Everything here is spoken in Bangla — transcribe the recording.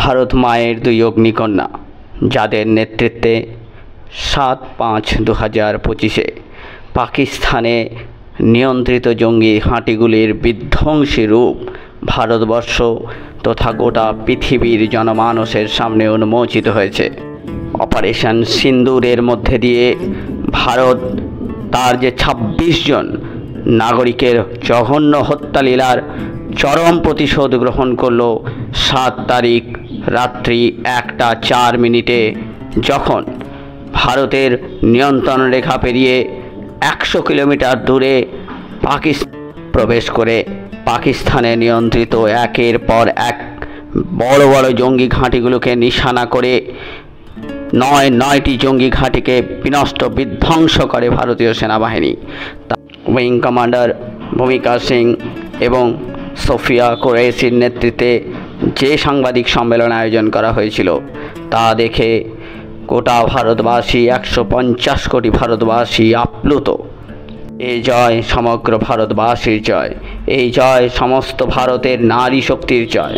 ভারত মায়ের দুই অগ্নিকন্যা, যাদের নেতৃত্বে 7/5/2025 পাকিস্তানে নিয়ন্ত্রিত জঙ্গি ঘাঁটিগুলির বিধ্বংসী রূপ ভারতবর্ষ তথা গোটা পৃথিবীর জনমানসের সামনে উন্মোচিত হয়েছে। অপারেশন সিন্দুরের মধ্যে দিয়ে ভারত তার যে 26 জন নাগরিকের জঘন্য হত্যালীলার চরম প্রতিশোধ গ্রহণ করল 7 তারিখ রাত্রি 1টা 4 মিনিটে, যখন ভারতের নিয়ন্ত্রণ রেখা পেরিয়ে 100 কিলোমিটার দূরে পাকিস্তান প্রবেশ করে পাকিস্তানে নিয়ন্ত্রিত একের পর এক বড় বড় জঙ্গি ঘাঁটিগুলোকে নিশানা করে 9টি জঙ্গি ঘাঁটিকে বিনষ্ট বিধ্বংস করে ভারতীয় সেনাবাহিনী। উইং কমান্ডার ভূমিকা সিং এবং সোফিয়া কুরেশির নেতৃত্বে যে সাংবাদিক সম্মেলন আয়োজন করা হয়েছিল তা দেখে গোটা ভারতবাসী, 150 কোটি ভারতবাসী আপ্লুত। এই জয় সমগ্র ভারতবাসীর জয়, এই জয় সমস্ত ভারতের নারী শক্তির জয়।